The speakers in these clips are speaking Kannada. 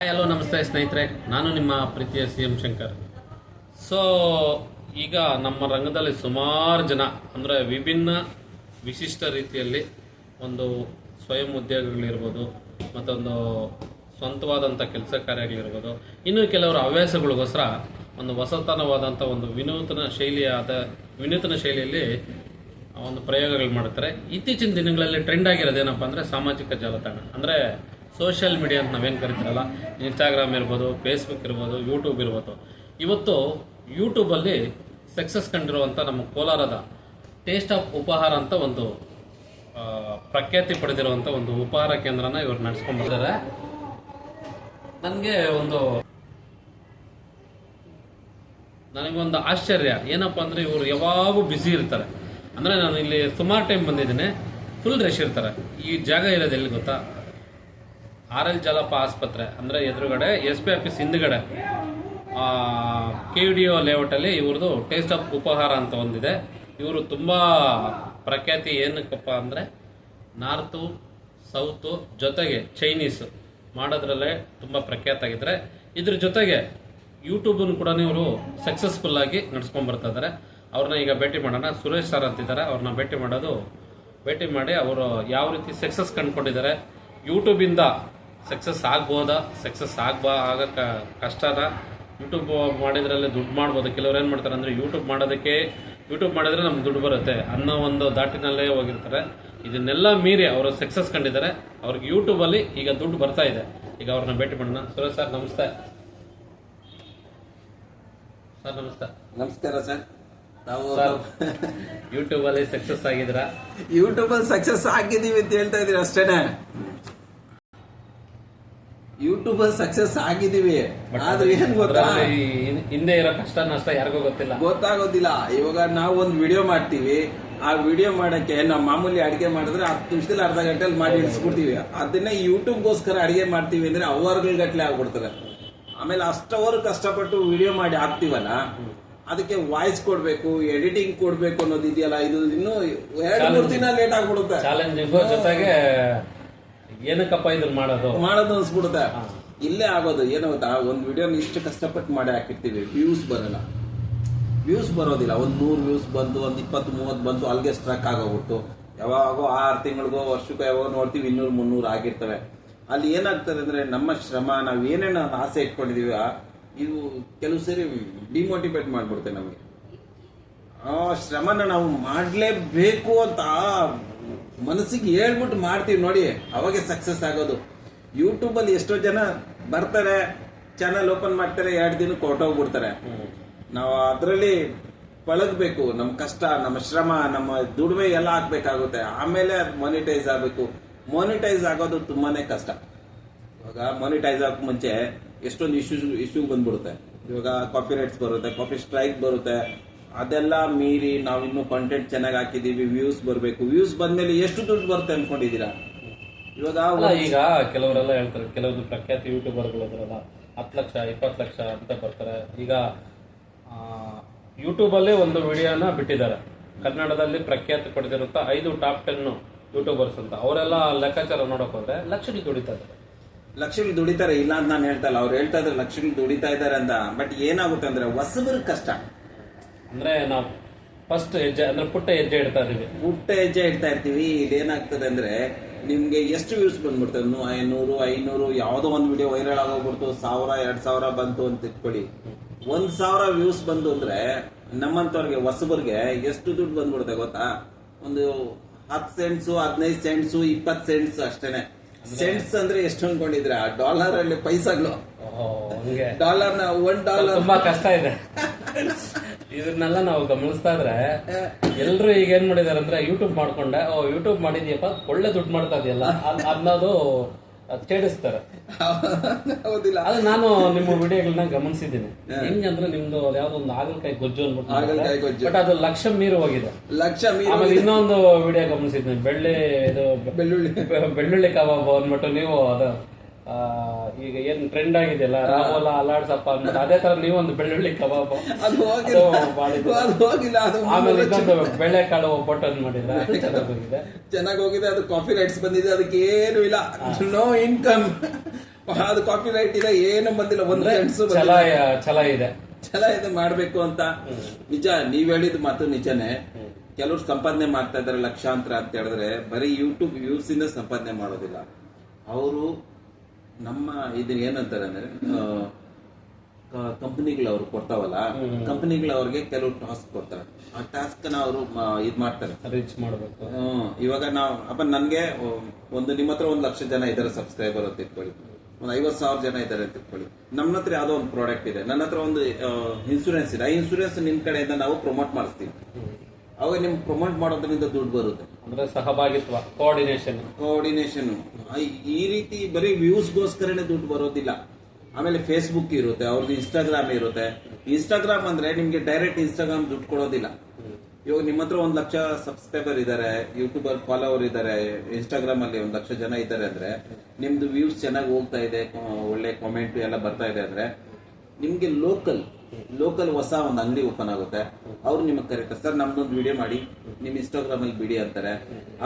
ಹಲೋ ನಮಸ್ತೆ ಸ್ನೇಹಿತರೆ, ನಾನು ನಿಮ್ಮ ಪ್ರೀತಿಯ CM ಶಂಕರ್. ಸೊ ಈಗ ನಮ್ಮ ರಂಗದಲ್ಲಿ ಸುಮಾರು ಜನ ಅಂದರೆ ವಿಭಿನ್ನ ವಿಶಿಷ್ಟ ರೀತಿಯಲ್ಲಿ ಒಂದು ಸ್ವಯಂ ಉದ್ಯೋಗಗಳಿರ್ಬೋದು, ಮತ್ತೊಂದು ಸ್ವಂತವಾದಂಥ ಕೆಲಸ ಕಾರ್ಯಗಳಿರ್ಬೋದು, ಇನ್ನು ಕೆಲವರು ಹವ್ಯಾಸಗಳಿಗೋಸ್ಕರ ಒಂದು ಹೊಸತನವಾದಂಥ ಒಂದು ವಿನೂತನ ಶೈಲಿಯಲ್ಲಿ ಒಂದು ಪ್ರಯೋಗಗಳು ಮಾಡ್ತಾರೆ. ಇತ್ತೀಚಿನ ದಿನಗಳಲ್ಲಿ ಟ್ರೆಂಡ್ ಆಗಿರೋದೇನಪ್ಪ ಅಂದರೆ ಸಾಮಾಜಿಕ ಜಾಲತಾಣ ಅಂದರೆ ಸೋಷಿಯಲ್ ಮೀಡಿಯಾ ಅಂತ ನಾವೇನು ಕರಿತೀರಲ್ಲ, ಇನ್ಸ್ಟಾಗ್ರಾಮ್ ಇರ್ಬೋದು, ಫೇಸ್ಬುಕ್ ಇರ್ಬೋದು, ಯೂಟ್ಯೂಬ್ ಇರ್ಬೋದು. ಇವತ್ತು ಯೂಟ್ಯೂಬಲ್ಲಿ ಸಕ್ಸಸ್ ಕಂಡಿರುವಂಥ ನಮ್ಮ ಕೋಲಾರದ ಟೇಸ್ಟ್ ಆಫ್ ಉಪಹಾರ ಅಂತ ಒಂದು ಪ್ರಖ್ಯಾತಿ ಪಡೆದಿರುವಂಥ ಒಂದು ಉಪಹಾರ ಕೇಂದ್ರನ ಇವರು ನಡೆಸ್ಕೊಂಡ್ಬರ್ತಾರೆ. ನನಗೊಂದು ಆಶ್ಚರ್ಯ ಏನಪ್ಪ ಅಂದರೆ ಇವರು ಯಾವಾಗೂ ಬ್ಯುಸಿ ಇರ್ತಾರೆ. ಅಂದರೆ ನಾನು ಇಲ್ಲಿ ಸುಮಾರು ಟೈಮ್ ಬಂದಿದ್ದೀನಿ, ಫುಲ್ ರಶ್ ಇರ್ತಾರೆ. ಈ ಜಾಗ ಇರೋದು ಎಲ್ಲಿ ಗೊತ್ತಾ? RL ಜಲಪ ಆಸ್ಪತ್ರೆ ಅಂದರೆ ಎದುರುಗಡೆ SP ಆಫೀಸ್ ಹಿಂದ್ಗಡೆ KVDO ಲೇಔಟಲ್ಲಿ ಇವ್ರದ್ದು ಟೇಸ್ಟ್ ಆಫ್ ಉಪಹಾರ ಅಂತ ಒಂದಿದೆ. ಇವರು ತುಂಬ ಪ್ರಖ್ಯಾತಿ ಏನಕ್ಕಪ್ಪ ಅಂದರೆ ನಾರ್ತು ಸೌತು ಜೊತೆಗೆ ಚೈನೀಸು ಮಾಡೋದ್ರಲ್ಲೇ ತುಂಬ ಪ್ರಖ್ಯಾತ ಆಗಿದ್ದಾರೆ. ಇದ್ರ ಜೊತೆಗೆ ಯೂಟ್ಯೂಬನ್ನು ಕೂಡ ಇವರು ಸಕ್ಸಸ್ಫುಲ್ ಆಗಿ ನಡ್ಸ್ಕೊಂಡು ಬರ್ತಾ ಇದ್ದಾರೆ. ಅವ್ರನ್ನ ಈಗ ಭೇಟಿ ಮಾಡೋಣ. ಸುರೇಶ್ ಸರ್ ಅಂತಿದ್ದಾರೆ, ಅವ್ರನ್ನ ಭೇಟಿ ಮಾಡಿ ಅವರು ಯಾವ ರೀತಿ ಸಕ್ಸಸ್ ಕಂಡುಕೊಂಡಿದ್ದಾರೆ, ಯೂಟ್ಯೂಬಿಂದ ಸಕ್ಸಸ್ ಆಗ್ಬೋದಾ, ಸಕ್ಸಸ್ ಆಗಕ್ಕೆ ಕಷ್ಟನಾ, ಯೂಟ್ಯೂಬ್ ಮಾಡಿದ್ರಲ್ಲೇ ದುಡ್ಡು ಮಾಡ್ಬೋದು. ಕೆಲವ್ರು ಏನು ಮಾಡ್ತಾರೆ ಅಂದರೆ ಯೂಟ್ಯೂಬ್ ಮಾಡಿದ್ರೆ ನಮ್ಗೆ ದುಡ್ಡು ಬರುತ್ತೆ ಅನ್ನೋ ಒಂದು ದಾಟಿನಲ್ಲೇ ಹೋಗಿರ್ತಾರೆ. ಇದನ್ನೆಲ್ಲ ಮೀರಿ ಅವರು ಸಕ್ಸಸ್ ಕಂಡಿದ್ದಾರೆ. ಅವ್ರಿಗೆ ಯೂಟ್ಯೂಬಲ್ಲಿ ಈಗ ದುಡ್ಡು ಬರ್ತಾ ಇದೆ. ಈಗ ಅವ್ರನ್ನ ಭೇಟಿ ಮಾಡೋಣ. ಸುರೇಶ್ ಸರ್ ನಮಸ್ತೆ. ಸರ್ ನಮಸ್ತೆ. ನಮಸ್ಕಾರ ಸರ್. ನಾವು ಯೂಟ್ಯೂಬಲ್ಲಿ ಸಕ್ಸಸ್ ಆಗಿದ್ದೀರಾ? ಯೂಟ್ಯೂಬಲ್ಲಿ ಸಕ್ಸಸ್ ಆಗಿದ್ದೀವಿ ಅಂತ ಹೇಳ್ತಾ ಇದೀವಿ ಅಷ್ಟೇನೆ. ಯೂಟ್ಯೂಬಲ್ಲಿ ಸಕ್ಸಸ್ ಆಗಿದ್ದೀವಿ, ಆದ್ರೆ ಏನ್ ಗೊತ್ತಾ, ಹಿಂದೆ ಇರೋ ಕಷ್ಟ ನಷ್ಟ ಯಾರಿಗೂ ಗೊತ್ತಾಗೋದಿಲ್ಲ. ಇವಾಗ ನಾವು ಒಂದು ವಿಡಿಯೋ ಮಾಡ್ತೀವಿ, ಆ ವಿಡಿಯೋ ಮಾಡಕ್ಕೆ ನಾವು ಮಾಮೂಲಿ ಅಡಿಗೆ ಮಾಡಿದ್ರೆ 10 ನಿಮಿಷದಲ್ಲಿ ಅರ್ಧ ಗಂಟೆಲಿ ಮಾಡಿ ಇಳಿಸ್ಬಿಡ್ತೀವಿ. ಅದನ್ನೇ ಯೂಟ್ಯೂಬ್ಗೋಸ್ಕರ ಅಡಿಗೆ ಮಾಡ್ತೀವಿ ಅಂದ್ರೆ ಅವರ್ಗಳ ಗಟ್ಲೆ ಆಗ್ಬಿಡ್ತಾರೆ. ಆಮೇಲೆ ಅಷ್ಟವರು ಕಷ್ಟಪಟ್ಟು ವಿಡಿಯೋ ಮಾಡಿ ಹಾಕ್ತಿವಲ್ಲ, ಅದಕ್ಕೆ ವಾಯ್ಸ್ ಕೊಡ್ಬೇಕು, ಎಡಿಟಿಂಗ್ ಕೊಡ್ಬೇಕು ಅನ್ನೋದು ಇದೆಯಲ್ಲ, ಇದು ಇನ್ನೂ 2-3 ದಿನ ಲೇಟ್ ಆಗ್ಬಿಡುತ್ತೆ. ಚಾಲೆಂಜಿಂಗ್ ಜೊತೆಗೆ ಏನಕ್ಕಪ್ಪ ಇದನ್ನ ಮಾಡೋದು ಅನ್ಸ್ಬಿಡುತ್ತೆ. ಇಲ್ಲೇ ಆಗೋದು ಏನು ಗೊತ್ತಾ, ಒಂದು ವಿಡಿಯೋನ ಇಷ್ಟು ಕಷ್ಟಪಟ್ಟು ಮಾಡಿ ಹಾಕಿರ್ತೀವಿ, ವ್ಯೂಸ್ ಬರೋದಿಲ್ಲ. ಒಂದು 100 ವ್ಯೂಸ್ ಬಂದು, ಒಂದು 20-30 ಬಂದು, ಅಲ್ಲಿಗೆ ಸ್ಟ್ರಕ್ ಆಗೋಗ್ಬಿಟ್ಟು, ಯಾವಾಗೋ 6 ತಿಂಗಳಿಗೋ ವರ್ಷಕ್ಕೋ ಯಾವಾಗ ನೋಡ್ತೀವಿ 200-300 ಆಗಿರ್ತವೆ. ಅಲ್ಲಿ ಏನಾಗ್ತದೆ ಅಂದ್ರೆ ನಮ್ಮ ಶ್ರಮ, ನಾವ್ ಏನೇನು ಆಸೆ ಇಟ್ಕೊಂಡಿದೀವಿ, ಇದು ಕೆಲವು ಸರಿ ಡಿಮೋಟಿವೇಟ್ ಮಾಡ್ಬಿಡುತ್ತೆ ನಮಗೆ. ಆ ಶ್ರಮನ ನಾವು ಮಾಡ್ಲೇಬೇಕು ಅಂತ ಮನಸ್ಸಿಗೆ ಹೇಳ್ಬಿಟ್ಟು ಮಾಡ್ತೀವಿ ನೋಡಿ, ಅವಾಗೆ ಸಕ್ಸಸ್ ಆಗೋದು. ಯೂಟ್ಯೂಬಲ್ಲಿ ಎಷ್ಟೋ ಜನ ಬರ್ತಾರೆ, ಚಾನಲ್ ಓಪನ್ ಮಾಡ್ತಾರೆ, 2 ದಿನಕ್ಕೆ ಹೊರಟೋಗ್ಬಿಡ್ತಾರೆ. ನಾವು ಅದರಲ್ಲಿ ಪಳಗಬೇಕು. ನಮ್ಮ ಕಷ್ಟ, ನಮ್ಮ ಶ್ರಮ, ನಮ್ಮ ದುಡಿಮೆ ಎಲ್ಲ ಹಾಕ್ಬೇಕಾಗುತ್ತೆ. ಆಮೇಲೆ ಅದು ಮಾನಿಟೈಸ್ ಆಗಬೇಕು. ಮಾನಿಟೈಸ್ ಆಗೋದು ತುಂಬಾನೇ ಕಷ್ಟ. ಇವಾಗ ಮಾನಿಟೈಸ್ ಆಗಕ್ಕೆ ಮುಂಚೆ ಎಷ್ಟೊಂದು ಇಶ್ಯೂ ಬಂದ್ಬಿಡುತ್ತೆ. ಇವಾಗ ಕಾಪಿ ರೈಟ್ಸ್ ಬರುತ್ತೆ, ಕಾಪಿ ಸ್ಟ್ರೈಕ್ ಬರುತ್ತೆ. ಅದೆಲ್ಲ ಮೀರಿ ನಾವು ಇನ್ನೂ ಕಂಟೆಂಟ್ ಚೆನ್ನಾಗಿ ಹಾಕಿದೀವಿ, ವ್ಯೂಸ್ ಬರಬೇಕು. ವ್ಯೂಸ್ ಬಂದ್ಮೇಲೆ ಎಷ್ಟು ದುಡ್ಡು ಬರುತ್ತೆ ಅನ್ಕೊಂಡಿದೀರಾ? ಈಗ ಕೆಲವರೆಲ್ಲ ಹೇಳ್ತಾರೆ, ಕೆಲವೊಂದು ಪ್ರಖ್ಯಾತಿ ಯೂಟ್ಯೂಬರ್ಗಳು ಇದ್ರಲ್ಲ 10 ಲಕ್ಷ 20 ಲಕ್ಷ ಅಂತ ಬರ್ತಾರೆ. ಈಗ ಯೂಟ್ಯೂಬಲ್ಲೇ ಒಂದು ವಿಡಿಯೋನ ಬಿಟ್ಟಿದ್ದಾರೆ, ಕನ್ನಡದಲ್ಲಿ ಪ್ರಖ್ಯಾತಿ ಪಡೆದಿರುತ್ತ 5 ಟಾಪ್ 10 ಯೂಟ್ಯೂಬರ್ಸ್ ಅಂತ. ಅವರೆಲ್ಲ ಲೆಕ್ಕಾಚಾರ ನೋಡಕ್ ಹೋದ್ರೆ ಲಕ್ಷಗಳು ದುಡಿತಾರೆ. ಇಲ್ಲ ಅಂತ ನಾನು ಹೇಳ್ತಾ ಇಲ್ಲ, ಅವ್ರು ಹೇಳ್ತಾ ಇದ್ರೆ ಲಕ್ಷಗಳು ದುಡಿತಾ ಇದ್ದಾರೆ ಅಂತ. ಬಟ್ ಏನಾಗುತ್ತೆ ಅಂದ್ರೆ ಹೊಸಬರ ಕಷ್ಟ ಅಂದ್ರೆ ನಾವು ಫಸ್ಟ್ ಹೆಜ್ಜೆ ಅಂದ್ರೆ ಪುಟ್ಟ ಹೆಜ್ಜೆ ಇಡ್ತಾ ಇರ್ತೀವಿ. ಇದೇನಾಗ್ತದೆ ಅಂದ್ರೆ ನಿಮ್ಗೆ ಎಷ್ಟು ವ್ಯೂಸ್ ಬಂದ್ಬಿಡ್ತದೆ, 100 500 ಯಾವ್ದೋ ಒಂದು ವಿಡಿಯೋ ವೈರಲ್ ಆಗೋಗ್ಬಿಡ್ತು, 1000-2000 ಬಂತು ಅಂತ ಇಟ್ಕೊಳ್ಳಿ. 1000 ವ್ಯೂಸ್ ಬಂದು ಅಂದ್ರೆ ನಮ್ಮಂತವ್ರಿಗೆ ಹೊಸಬರ್ಗೆ ಎಷ್ಟು ದುಡ್ಡು ಬಂದ್ಬಿಡುತ್ತೆ ಗೊತ್ತಾ? ಒಂದು 10 ಸೆಂಟ್ಸ್, 15 ಸೆಂಟ್ಸ್, 20 ಸೆಂಟ್ಸ್ ಅಷ್ಟೇನೆ. ಸೆಂಟ್ಸ್ ಅಂದ್ರೆ ಎಷ್ಟು ಅನ್ಕೊಂಡಿದ್ರ? ಡಾಲರ್ ಅಲ್ಲಿ ಪೈಸಾಗಳು. $1 ತುಂಬಾ ಕಷ್ಟ ಇದೆ. ಇದನ್ನೆಲ್ಲ ನಾವು ಗಮನಿಸ್ತಾ ಇದ್ರೆ ಎಲ್ರು ಈಗ ಏನ್ ಮಾಡಿದಾರೆ ಅಂದ್ರೆ ಯೂಟ್ಯೂಬ್ ಮಾಡ್ಕೊಂಡೆ, ಯೂಟ್ಯೂಬ್ ಮಾಡಿದ್ಯಪ್ಪ ಒಳ್ಳೆ ದುಡ್ಡು ಮಾಡ್ತಾ ಇದೆಯಲ್ಲ ಅನ್ನೋದು ಛೇಡಿಸ್ತಾರೆ. ಅದು ನಾನು ನಿಮ್ಮ ವಿಡಿಯೋಗಳನ್ನ ಗಮನಿಸಿದ್ದೀನಿ. ಹೆಂಗಂದ್ರೆ ನಿಮ್ದು ಯಾವ್ದೋ ಒಂದು ಹಾಗಲಕಾಯಿ ಗೊಜ್ಜು ಅಂದ್ಬಿಟ್ಟು, ಬಟ್ ಅದು ಲಕ್ಷ ಮೀರಿ ಹೋಗಿದೆ. ಆಮೇಲೆ ಇನ್ನೊಂದು ವಿಡಿಯೋ ಗಮನಿಸಿದ್ದೀನಿ, ಬೆಳ್ಳುಳ್ಳಿ ಕಬಾಬ್ ಅಂದ್ಬಿಟ್ಟು ನೀವು ಅದು ಈಗ ಏನ್ ಟ್ರೆಂಡ್ ಆಗಿದೆಯಲ್ಲ, ರಾವೋಲ ಅಲಾಡ್ಸಪ್ಪ ಅಂದ್ಬಿಟ್ಟು, ಅದೇ ತರ ನೀವು ಒಂದು ಬೆಳ್ಳುಳ್ಳಿ ಕಬಾಬ್ ಆಮೇಲೆ ಇನ್ನೊಂದು ಬೆಳೆಕಾಳು ಒಬ್ಬಟ್ಟು ಮಾಡಿದ್ರೆ ಚೆನ್ನಾಗಿ ಹೋಗಿದೆ. ಅದು ಕಾಫಿ ರೈಟ್ಸ್ ಬಂದಿದೆ, ಅದಕ್ಕೆ ಏನು ಇಲ್ಲ, ನೋ ಇನ್ಕಮ್. ಅದು ಕಾಪಿ ರೈಟ್ ಇದೆ, ಏನು ಬಂದಿಲ್ಲ, ಒಂದು ಸೆನ್ಸ್ ಛಲ ಇದೆ, ಛಲ ಇದೆ ಮಾಡ್ಬೇಕು ಅಂತ. ನಿಜ, ನೀವ್ ಹೇಳಿದ ಮಾತು ನಿಜನೇ. ಕೆಲವ್ರು ಸಂಪಾದನೆ ಮಾಡ್ತಾ ಇದಾರೆ ಲಕ್ಷಾಂತರ ಅಂತ ಹೇಳಿದ್ರೆ ಬರೀ ಯೂಟ್ಯೂಬ್ ವ್ಯೂಸ್ ಇಂದ ಸಂಪಾದನೆ ಮಾಡೋದಿಲ್ಲ. ಅವರು ನಮ್ಮ ಇದನ್ನ ಏನಂತಾರೆ ಅಂದ್ರೆ ಕಂಪನಿಗಳು ಅವ್ರು ಕೊಡ್ತಾವಲ್ಲ, ಕಂಪನಿಗಳು ಕೆಲವು ಟಾಸ್ಕ್ ಕೊಡ್ತಾರೆ. ಆ ಟಾಸ್ಕ್ ನ ಅವರು ಇದ್ ಮಾಡ್ತಾರೆ, ರೀಚ್ ಮಾಡ್ಬೇಕು. ಇವಾಗ ನಾವು ನನ್ಗೆ ನಿಮ್ಮ ಹತ್ರ 1,00,000 ಜನ ಇದಾರೆ ಸಬ್ಸ್ಕ್ರೈಬರ್ ಅಂತ ಇಟ್ಕೊಳ್ಳಿ, ಒಂದು 50,000 ಜನ ಇದಾರೆ ಅಂತ ಇಟ್ಕೊಳ್ಳಿ. ನಮ್ಮ ಹತ್ರ ಯಾವ್ದೋ ಒಂದು ಪ್ರಾಡಕ್ಟ್ ಇದೆ, ನನ್ನ ಹತ್ರ ಒಂದು ಇನ್ಸೂರೆನ್ಸ್ ಇದೆ. ಆ ಇನ್ಸೂರೆನ್ಸ್ ನಿಮ್ ಕಡೆಯಿಂದ ನಾವು ಪ್ರಮೋಟ್ ಮಾಡಿಸ್ತೀವಿ. ಅವಾಗ ನಿಮ್ ಪ್ರಮೋಟ್ ಮಾಡೋದ್ರಿಂದ ದುಡ್ಡು ಬರುತ್ತೆ. ಅಂದ್ರೆ ಸಹಭಾಗಿತ್ವ, ಕೋಆರ್ಡಿನೇಷನ್. ಈ ರೀತಿ ಬರೀ ವ್ಯೂಸ್ಗೋಸ್ಕರನೇ ದುಡ್ಡು ಬರೋದಿಲ್ಲ. ಆಮೇಲೆ ಫೇಸ್ಬುಕ್ ಇರುತ್ತೆ, ಅವ್ರದ್ದು ಇನ್ಸ್ಟಾಗ್ರಾಮ್ ಇರುತ್ತೆ. ಇನ್ಸ್ಟಾಗ್ರಾಮ್ ಅಂದ್ರೆ ನಿಮ್ಗೆ ಡೈರೆಕ್ಟ್ ಇನ್ಸ್ಟಾಗ್ರಾಮ್ ದುಡ್ಡು ಕೊಡೋದಿಲ್ಲ. ಇವಾಗ ನಿಮ್ಮ ಹತ್ರ 1,00,000 ಸಬ್ಸ್ಕ್ರೈಬರ್ ಇದಾರೆ, ಯೂಟ್ಯೂಬರ್ ಫಾಲೋವರ್ ಇದಾರೆ, ಇನ್ಸ್ಟಾಗ್ರಾಮ್ ಅಲ್ಲಿ 1,00,000 ಜನ ಇದ್ದಾರೆ ಅಂದ್ರೆ ನಿಮ್ದು ವ್ಯೂಸ್ ಚೆನ್ನಾಗಿ ಹೋಗ್ತಾ ಇದೆ, ಒಳ್ಳೆ ಕಾಮೆಂಟ್ ಎಲ್ಲ ಬರ್ತಾ ಇದೆ ಅಂದ್ರೆ ನಿಮ್ಗೆ ಲೋಕಲ್ ಹೊಸ ಒಂದು ಅಂಗಡಿ ಓಪನ್ ಆಗುತ್ತೆ. ಅವ್ರು ನಿಮಗೆ ಕರೀತಾರೆ, ಸರ್ ನಮ್ದೊಂದು ವಿಡಿಯೋ ಮಾಡಿ ನಿಮ್ ಇನ್ಸ್ಟಾಗ್ರಾಮ್ ಅಲ್ಲಿ ಬಿಡಿ ಅಂತಾರೆ.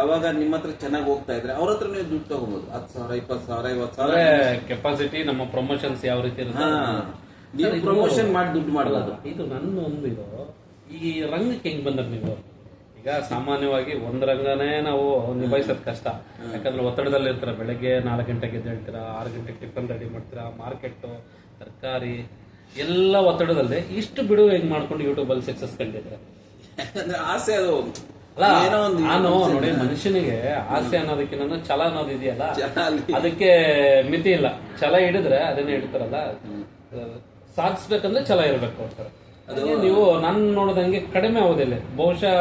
ಅವಾಗ ನಿಮ್ಮ ಹತ್ರ ಚೆನ್ನಾಗಿ ಹೋಗ್ತಾ ಇದ್ರೆ ಅವ್ರ ಹತ್ರ ನೀವು ದುಡ್ಡು ತಗೋಬಹುದು. 10,000, 20,000, 50,000 ಕೆಪಾಸಿಟಿ. ನಮ್ಮ ಪ್ರಮೋಷನ್ಸ್ ಯಾವ ರೀತಿ ಇರುತ್ತೆ, ನೀವು ಪ್ರಮೋಷನ್ ಮಾಡಿ ದುಡ್ಡು ಮಾಡಬಹುದು. ಇದು ನನ್ನ ಒಂದು ಇದು. ಈ ರಂಗಕ್ಕೆ ಹೆಂಗ್ ಬಂದ್ರೆ ನೀವು ಈಗ ಸಾಮಾನ್ಯವಾಗಿ ಒಂದ್ ರಂಗನೇ ನಾವು ನಿಭಾಯಿಸೋದ್ ಕಷ್ಟ. ಯಾಕಂದ್ರೆ ಒತ್ತಡದಲ್ಲಿ ಇರ್ತೀರ. ಬೆಳಗ್ಗೆ 4 ಗಂಟೆಗೆ ಎದ್ದು ಹೇಳ್ತೀರಾ, 6 ಗಂಟೆಗೆ ಟಿಫನ್ ರೆಡಿ ಮಾಡ್ತೀರಾ, ಮಾರ್ಕೆಟ್, ತರಕಾರಿ ಎಲ್ಲ ಒತ್ತಡದಲ್ಲಿ ಇಷ್ಟು ಬಿಡುವು ಹೆಂಗ್ ಮಾಡ್ಕೊಂಡು ಯೂಟ್ಯೂಬ್ ಅಲ್ಲಿ ಸಕ್ಸಸ್ ಕಂಡಿದ್ರೆ ಆಸೆ. ಅದು ನಾನು ನೋಡಿ, ಮನುಷ್ಯನಿಗೆ ಆಸೆ ಅನ್ನೋದಕ್ಕಿಂತ ಛಲ ಅನ್ನೋದು ಇದೆಯಲ್ಲ, ಅದಕ್ಕೆ ಮಿತಿ ಇಲ್ಲ. ಛಲ ಹಿಡಿದ್ರೆ ಅದನ್ನೇ ಹಿಡಿತಾರಲ್ಲ, ಸಾಧಿಸ್ಬೇಕಂದ್ರೆ ಛಲ ಇರ್ಬೇಕು ಅಂತಾರೆ. ನೀವು ನಾನು ನೋಡೋದಂಗೆ ಕಡಿಮೆ ಆಗೋದಿಲ್ಲ. ಬಹುಶಃ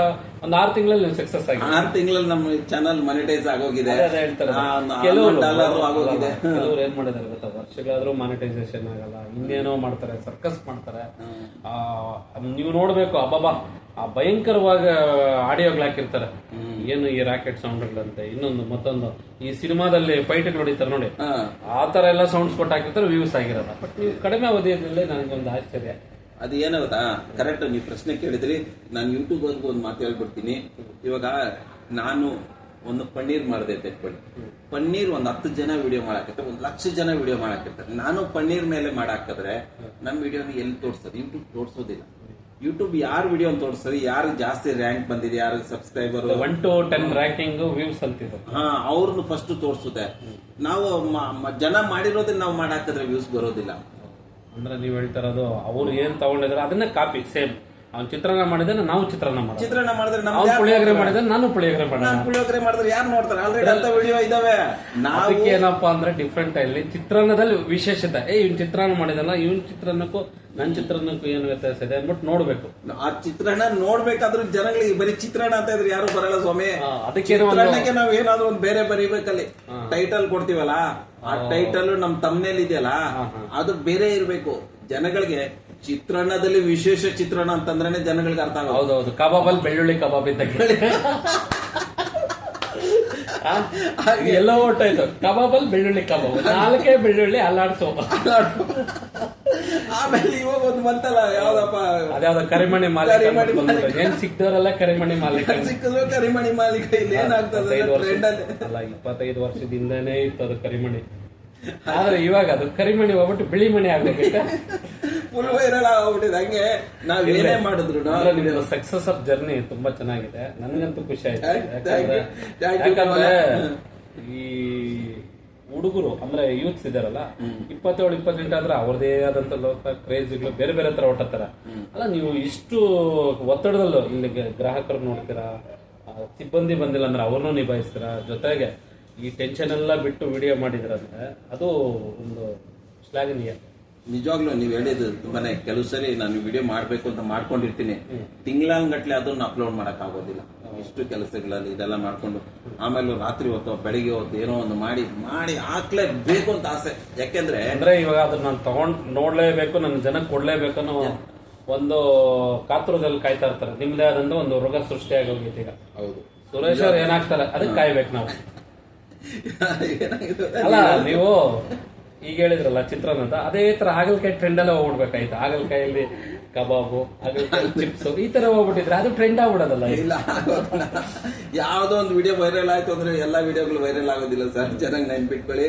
ಒಂದು 6 ತಿಂಗಳಲ್ಲಿ ನೀವು ಸಕ್ಸಸ್ ಆಗಿ 6 ತಿಂಗಳಲ್ಲಿ ನಮ್ಮ ಚಾನಲ್ ಮಾನಿಟೈಸ್ ಆಗೋಗಿದೆ. ಕೆಲವರು ಏನ್ ಮಾಡಿದಾರೆ ಗೊತ್ತಾ, ವರ್ಷಗಳಾದ್ರೂ ಮಾನಿಟೈಸೇಷನ್ ಆಗಲ್ಲ, ಇನ್ನೇನೋ ಮಾಡ್ತಾರೆ, ಸರ್ಕಸ್ ಮಾಡ್ತಾರೆ. ನೀವು ನೋಡ್ಬೇಕು, ಅಬ್ಬಬ್ಬಾ ಆ ಭಯಂಕರವಾಗಿ ಆಡಿಯೋಗಳು ಹಾಕಿರ್ತಾರೆ. ಏನು ಈ ರಾಕೆಟ್ ಸೌಂಡ್ಗಳಂತೆ, ಇನ್ನೊಂದು ಮತ್ತೊಂದು ಈ ಸಿನಿಮಾದಲ್ಲಿ ಫೈಟ್ ಹೊಡಿತಾರೆ ನೋಡಿ, ಆ ತರ ಎಲ್ಲ ಸೌಂಡ್ಸ್ ಕೊಟ್ಟು ಹಾಕಿರ್ತಾರೆ, ವ್ಯೂಸ್ ಆಗಿರಲ್ಲ. ಬಟ್ ನೀವು ಕಡಿಮೆ ಅವಧಿಯಲ್ಲಿ ನನಗೊಂದು ಆಶ್ಚರ್ಯ. ಅದು ಏನಾಗುತ್ತಾ, ಕರೆಕ್ಟ್ ನೀವು ಪ್ರಶ್ನೆ ಕೇಳಿದ್ರಿ. ನಾನು ಯೂಟ್ಯೂಬ್ ವರ್ಗು ಒಂದು ಮಾತು ಹೇಳ್ಬಿಡ್ತೀನಿ. ಇವಾಗ ನಾನು ಒಂದು ಪನ್ನೀರ್ ಮಾಡಿದೆ ಅಂತ ಇಟ್ಕೊಳ್ಳಿ. ಪನ್ನೀರ್ 10 ಜನ ವಿಡಿಯೋ ಮಾಡಾಕಿರ್ತಾರೆ, 1,00,000 ಜನ ವಿಡಿಯೋ ಮಾಡಾಕಿರ್ತಾರೆ. ನಾನು ಪನ್ನೀರ್ ಮೇಲೆ ಮಾಡಾಕಿದ್ರೆ ನಮ್ಮ ವಿಡಿಯೋನ ಎಲ್ಲಿ ತೋರಿಸ್ತದೆ? ಯೂಟ್ಯೂಬ್ ತೋರಿಸೋದಿಲ್ಲ. ಯೂಟ್ಯೂಬ್ ಯಾರು ವಿಡಿಯೋ ತೋರಿಸ್ತಾರೆ, ಯಾರು ಜಾಸ್ತಿ ರ್ಯಾಂಕ್ ಬಂದಿದೆ, ಯಾರು ಸಬ್ಸ್ಕ್ರೈಬರ್ 1 to 10 ರ್ಯಾಂಕಿಂಗ್ ವ್ಯೂಸ್ ಅಂತಿದೆ, ಅವ್ರನ್ನ ಫಸ್ಟ್ ತೋರಿಸುತ್ತೆ. ನಾವು ಜನ ಮಾಡಿರೋದನ್ನ ನಾವು ಮಾಡಾಕಿದ್ರೆ ವ್ಯೂಸ್ ಬರೋದಿಲ್ಲ. ಅಂದ್ರೆ ನೀವ್ ಹೇಳ್ತಾ ಇರೋದು, ಅವ್ರು ಏನ್ ತಗೊಂಡಿದ್ರೆ ಅದನ್ನ ಕಾಪಿ ಸೇಮ್. ಅವ್ನು ಚಿತ್ರಾನ್ನ ಮಾಡಿದ್ರೆ ನಾವು ಚಿತ್ರಾನ್ನ ಮಾಡಿದ್ರೆ ಪುಳಿಯೋಗರೆ ಮಾಡಿದ್ರೆ ನಾನು ಪುಳಿಯೋಗರೆ ಪುಳಿಯೋಗರೆ ಮಾಡಿದ್ರೆ ಯಾರು ನೋಡ್ತಾರೆ? ಆಲ್ರೆಡಿ ಅಂತ ವಿಡಿಯೋ ಇದಾವೆ. ಅದಕ್ಕೆ ಏನಪ್ಪಾ ಅಂದ್ರೆ ಡಿಫ್ರೆಂಟ್ ಅಲ್ಲಿ ಚಿತ್ರಾನ್ನದಲ್ಲಿ ವಿಶೇಷತೆ. ಇವ್ನ ಚಿತ್ರಾನ್ನ ಮಾಡಿದಲ್ಲ, ಇವನ್ ಚಿತ್ರಾನ್ನಕ್ಕೂ ನನ್ನ ಚಿತ್ರಾನ್ನಕ್ಕೂ ಏನು ವ್ಯತ್ಯಾಸ ಇದೆ ಅಂದ್ಬಿಟ್ಟು ನೋಡ್ಬೇಕು. ಆ ಚಿತ್ರಾನ್ನ ನೋಡ್ಬೇಕಾದ್ರೂ ಜನಗಳಿಗೆ ಬರೀ ಚಿತ್ರಾನ್ನ ಅಂತ ಇದ್ರೆ ಯಾರು ಬರಲ್ಲ ಸ್ವಾಮಿ. ಅದಕ್ಕೆ ನಾವ್ ಏನಾದ್ರು ಒಂದು ಬೇರೆ ಬರೀಬೇಕಲ್ಲಿ. ಟೈಟಲ್ ಕೊಡ್ತೀವಲ್ಲ, ಆ ಟೈಟಲ್ ನಮ್ ತಮ್ಮನೇಲಿ ಇದೆಯಲ್ಲ, ಅದು ಬೇರೆ ಇರ್ಬೇಕು. ಜನಗಳಿಗೆ ಚಿತ್ರಾನ್ನದಲ್ಲಿ ವಿಶೇಷ ಚಿತ್ರಾನ್ನ ಅಂತಂದ್ರೆ ಜನಗಳಿಗೆ ಅರ್ಥ ಆಗ. ಹೌದೌದು, ಕಬಾಬಲ್ಲಿ ಬೆಳ್ಳುಳ್ಳಿ ಕಬಾಬ್ ಇದ್ದಾಗ ಎಲ್ಲ ಒಟ್ಟಾಯ್ತು. ಕಬಾಬಲ್ಲಿ ಬೆಳ್ಳುಳ್ಳಿ ಕಬಾಬ್, 4 ಬೆಳ್ಳುಳ್ಳಿ ಅಲ್ಲಾಡ್ಸೋ. ಆಮೇಲೆ ಇವಾಗ ಒಂದು ಬಂತಲ್ಲ, ಯಾವ್ದಪ್ಪ ಅದ್ಯಾವ್ದು ಕರಿಮಣಿ ಮಾಲೀಕ. ಏನ್ ಸಿಕ್ತವರೆಲ್ಲ ಕರಿಮಣಿ ಮಾಲೀಕ, ಸಿಕ್ಕಿದ್ರು ಕರಿಮಣಿ ಮಾಲೀಕ. ಇಲ್ಲಿ ಏನಾಗ್ತದೆ, 25 ವರ್ಷದಿಂದನೇ ಇತ್ತು ಅದು ಕರಿಮಣಿ. ಆದ್ರೆ ಇವಾಗ ಅದು ಕರಿಮಣಿ ಹೋಗ್ಬಿಟ್ಟು ಬಿಳಿ ಮಣಿ ಆಗ್ಬೇಕಿತ್ತು, ಫುಲ್ ವೈರಲ್ ಆಗ್ಬಿಟ್ಟಿದೆ. ಹಂಗೆ ನಾವ್ ಏನೇ ಮಾಡಿದ್ರು ಸಕ್ಸಸ್ ಆಫ್ ಜರ್ನಿ ತುಂಬಾ ಚೆನ್ನಾಗಿದೆ. ನನ್ಗಂತೂ ಖುಷಿ ಆಯ್ತು. ಯಾಕಂದ್ರೆ ಈ ಹುಡುಗರು ಅಂದ್ರೆ ಯೂತ್ಸ್ ಇದಾರಲ್ಲ, 27-28 ಆದ್ರೆ ಅವ್ರದೇ ಆದಂತ ಲೋಕ ಕ್ರೇಜ್ಗಳು ಬೇರೆ ಬೇರೆ ತರ ಹೊಟ್ಟತಾರ ಅಲ್ಲ. ನೀವು ಇಷ್ಟು ಒತ್ತಡದಲ್ಲೂ ಇಲ್ಲಿ ಗ್ರಾಹಕರು ನೋಡ್ತೀರಾ, ಸಿಬ್ಬಂದಿ ಬಂದಿಲ್ಲ ಅಂದ್ರೆ ಅವ್ರನ್ನೂ ನಿಭಾಯಿಸ್ತೀರಾ, ಜೊತೆಗೆ ಈ ಟೆನ್ಷನ್ ಎಲ್ಲ ಬಿಟ್ಟು ವಿಡಿಯೋ ಮಾಡಿದ್ರಂದ್ರೆ ಅದು ಒಂದು ಶ್ಲಾಘನೀಯ. ನಿಜವಾಗ್ಲೂ ನೀವ್ ಹೇಳಿದ್ದು ತುಂಬಾನೇ. ಕೆಲವು ಸರಿ ನಾನು ವಿಡಿಯೋ ಮಾಡ್ಬೇಕು ಅಂತ ಮಾಡ್ಕೊಂಡಿರ್ತೀನಿ, ತಿಂಗಳಂಗಟ್ಲೆ ಅದನ್ನ ಅಪ್ಲೋಡ್ ಮಾಡಕ್ ಆಗೋದಿಲ್ಲ. ಇಷ್ಟು ಕೆಲಸಗಳಲ್ಲಿ ಇದೆಲ್ಲ ಮಾಡ್ಕೊಂಡು ಆಮೇಲೆ ರಾತ್ರಿ ಹೊತ್ತು ಬೆಳಿಗ್ಗೆ ಹೊತ್ತು ಏನೋ ಒಂದು ಮಾಡಿ ಹಾಕ್ಲೇಬೇಕು ಅಂತ ಆಸೆ. ಯಾಕೆಂದ್ರೆ ಅಂದ್ರೆ ಇವಾಗ ಅದನ್ನ ನಾನು ತಗೊಂಡ್ ನೋಡ್ಲೇಬೇಕು, ನನ್ನ ಜನಕ್ಕೆ ಕೊಡ್ಲೇಬೇಕು ಅನ್ನೋ ಒಂದು ಕಾತುರದಲ್ಲಿ ಕಾಯ್ತಾ ಇರ್ತಾರೆ. ನಿಮ್ದೇ ಆದಂತ ಒಂದು ರೋಗ ಸೃಷ್ಟಿಯಾಗಿ ಹೋಗಿತ್ತು ಈಗ. ಹೌದು, ಸುರೇಶ್ ಅವ್ರು ಏನಾಗ್ತಾರೆ ಅದಕ್ಕೆ ಕಾಯ್ಬೇಕು ನಾವು. ಅಲ್ಲ, ನೀವು ಈಗ ಹೇಳಿದ್ರಲ್ಲ ಚಿತ್ರಾನ್ನದ ಅದೇ ತರ ಹಾಗಲಕಾಯಿ ಟ್ರೆಂಡ್ ಎಲ್ಲ ಹೋಗ್ಬಿಡ್ಬೇಕಾಯ್ತು. ಹಾಗಲಕಾಯಲ್ಲಿ ಕಬಾಬು, ಹಾಗಲಕಾಯಿ ಚಿಪ್ಸ್ ಈ ತರ ಹೋಗ್ಬಿಟ್ಟಿದ್ರೆ ಅದು ಟ್ರೆಂಡ್ ಆಗ್ಬಿಡೋದಲ್ಲ. ಇಲ್ಲ, ಯಾವ್ದೋ ಒಂದು ವಿಡಿಯೋ ವೈರಲ್ ಆಯ್ತು ಅಂದ್ರೆ ಎಲ್ಲಾ ವಿಡಿಯೋಗಳು ವೈರಲ್ ಆಗೋದಿಲ್ಲ ಸರ್, ಚೆನ್ನಾಗಿ ನೆನ್ಪಿಟ್ಕೊಳ್ಳಿ.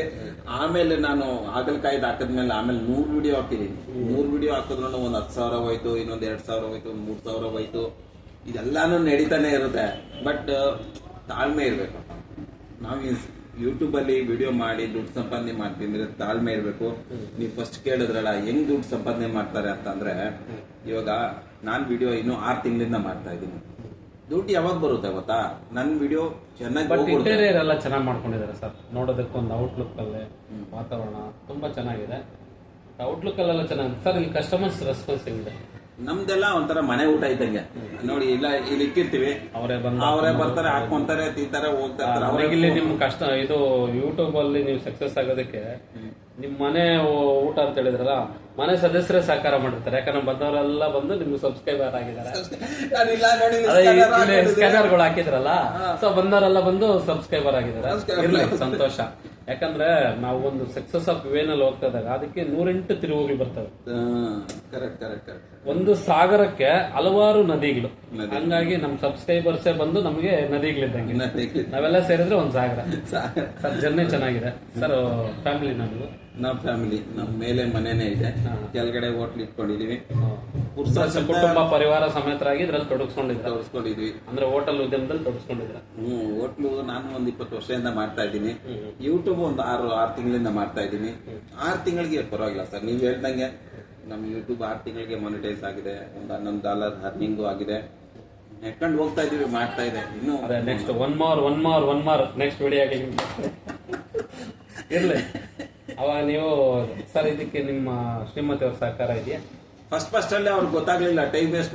ಆಮೇಲೆ ನಾನು ಹಾಗಲಕಾಯಿ ಹಾಕಿದ್ಮೇಲೆ ಆಮೇಲೆ 100 ವಿಡಿಯೋ ಹಾಕಿದೀನಿ. 100 ವಿಡಿಯೋ ಹಾಕಿದ್ರು ಒಂದ್ 10,000 ಹೋಯ್ತು, ಇನ್ನೊಂದ್ 2,000 ಹೋಯ್ತು, 3,000 ಹೋಯ್ತು. ಇದೆಲ್ಲಾನು ನಡೀತಾನೆ ಇರುತ್ತೆ. ಬಟ್ ತಾಳ್ಮೆ ಇರ್ಬೇಕು. ನಾವು ಯೂಟ್ಯೂಬ್ ಅಲ್ಲಿ ವಿಡಿಯೋ ಮಾಡಿ ದುಡ್ಡು ಸಂಪಾದನೆ ಮಾಡ್ತೀನಿ ಅಂದ್ರೆ ತಾಳ್ಮೆ ಇರ್ಬೇಕು. ನೀವು ಫಸ್ಟ್ ಕೇಳಿದ್ರಲ್ಲ ಹೆಂಗ್ ದುಡ್ಡು ಸಂಪಾದನೆ ಮಾಡ್ತಾರೆ ಅಂತಂದ್ರೆ, ಇವಾಗ ನಾನ್ ವಿಡಿಯೋ ಇನ್ನು 6 ತಿಂಗಳಿಂದ ಮಾಡ್ತಾ ಇದ್ದೀನಿ. ದುಡ್ಡು ಯಾವಾಗ ಬರುತ್ತೆ ಗೊತ್ತಾ? ನನ್ ವಿಡಿಯೋ ಚೆನ್ನಾಗಿ ಇಂಟೀರಿಯರ್ ಎಲ್ಲ ಚೆನ್ನಾಗಿ ಮಾಡ್ಕೊಂಡಿದ್ದಾರೆ ಸರ್. ನೋಡೋದಕ್ಕೆ ಒಂದು ಔಟ್ಲುಕ್ ಅಲ್ಲಿ ವಾತಾವರಣ ತುಂಬಾ ಚೆನ್ನಾಗಿದೆ. ಔಟ್ಲುಕ್ ಅಲ್ಲೆಲ್ಲ ಚೆನ್ನಾಗಿದೆ ಸರ್. ಇಲ್ಲಿ ಕಸ್ಟಮರ್ಸ್ ರೆಸ್ಪಾನ್ಸ್ ಹೆಂಗಿದೆ? ನಮ್ದೆಲ್ಲ ಒಂಥರ ಮನೆ ಊಟ ಇದ್ದಂಗೆ ನೋಡಿ. ಇಲ್ಲ ಇಲ್ಲಿ ಇಕ್ಕಿರ್ತೀವಿ, ಅವರೇ ಬರ್ತಾರೆ, ಹಾಕೊಂತಾರೆ, ತಿಂತಾರೆ, ಹೋಗ್ತಾ ಇರ್ತಾರೆ. ಇಲ್ಲಿ ನಿಮ್ ಕಷ್ಟ ಇದು ಯೂಟ್ಯೂಬ್ ಅಲ್ಲಿ ನೀವು ಸಕ್ಸಸ್ ಆಗೋದಕ್ಕೆ ನಿಮ್ ಮನೆ ಊಟ ಅಂತ ಹೇಳಿದ್ರಲ್ಲ, ಮನೆ ಸದಸ್ಯರೇ ಸಹಕಾರ ಮಾಡಿರ್ತಾರೆ. ಯಾಕಂದ್ರೆ ಬಂದವರೆಲ್ಲ ಬಂದು ನಿಮ್ಗೆ ಸಬ್ಸ್ಕ್ರೈಬರ್ ಆಗಿದ್ದಾರೆ. ಸ್ಕ್ಯಾನರ್ಗಳು ಹಾಕಿದ್ರಲ್ಲ, ಸೊ ಬಂದವರೆಲ್ಲ ಬಂದು ಸಬ್ಸ್ಕ್ರೈಬರ್ ಆಗಿದ್ದಾರೆ. ಸಂತೋಷ. ಯಾಕಂದ್ರೆ ನಾವು ಒಂದು ಸಕ್ಸಸ್ ಆಫ್ ವೇನಲ್ಲಿ ಹೋಗ್ತಾ ಇದ್ದಾಗ ಅದಕ್ಕೆ 108 ತಿರುವುಗಳು ಬರ್ತವೆ. ಒಂದು ಸಾಗರಕ್ಕೆ ಹಲವಾರು ನದಿಗಳು. ಹಂಗಾಗಿ ನಮ್ ಸಬ್ಸ್ಕ್ರೈಬರ್ಸೇ ಬಂದು ನಮ್ಗೆ ನದಿಗಳಿದ್ದಂಗೆ. ನಾವೆಲ್ಲ ಸೇರಿದ್ರೆ ಒಂದ್ ಸಾಗರ. ಸರ್ ಜರ್ನಿ ಚೆನ್ನಾಗಿದೆ ಸರ್. ಫ್ಯಾಮಿಲಿ ನಮ್ದು, ನಮ್ಮ ಫ್ಯಾಮಿಲಿ, ನಮ್ ಮೇಲೆ ಮನೆನೇ ಇದೆ, ಕೆಳಗಡೆ ಹೋಟ್ಲ್ ಇಟ್ಕೊಂಡಿದೀವಿ. ಕುಟುಂಬ ಪರಿವಾರ ಸಮೇತರಾಗಿ ಇದ್ರಲ್ಲಿ ತೊಡಗಿಸ್ಕೊಂಡಿದ್ವಿ. ಅಂದ್ರೆ ಹೋಟೆಲ್ ಉದ್ಯಮದಲ್ಲಿ ತೊಡಗಿಸ್ಕೊಂಡಿದ್ರ? ಹೋಟ್ಲು ನಾನು ಒಂದ್ 20 ವರ್ಷದಿಂದ ಮಾಡ್ತಾ ಇದ್ದೀನಿ. ಯೂಟ್ಯೂಬ್ ಒಂದು 6 ತಿಂಗಳಿಂದ ಮಾಡ್ತಾ ಇದ್ದೀನಿ. 6 ತಿಂಗಳಿಗೆ ಪರವಾಗಿಲ್ಲ ಸರ್. ನೀವ್ ಹೇಳ್ದಂಗೆ ನಮ್ ಯೂಟ್ಯೂಬ್ 6 ತಿಂಗಳಿಗೆ ಮಾನಿಟೈಸ್ ಆಗಿದೆ. ಒಂದು $11 ಅರ್ನಿಂಗು ಆಗಿದೆ. ನೆಟ್ಕೊಂಡು ಹೋಗ್ತಾ ಇದೀವಿ, ಮಾಡ್ತಾ ಇದೆ. ಇನ್ನು ನೆಕ್ಸ್ಟ್ ಒನ್ ಮಾರ್ ನೆಕ್ಸ್ಟ್ ವಿಡಿಯೋ ಇರ್ಲಿ. ಅವಾಗ ನೀವು ಸರ್ ಇದಕ್ಕೆ ನಿಮ್ಮ ಶ್ರೀಮತಿ ಅವ್ರ ಸಹಕಾರ ಇದೆಯಾ? ಫಸ್ಟ್ ಅಲ್ಲೇ ಅವ್ರಿಗೆ ಗೊತ್ತಾಗ್ಲಿಲ್ಲ. ಟೈಮ್ ವೇಸ್ಟ್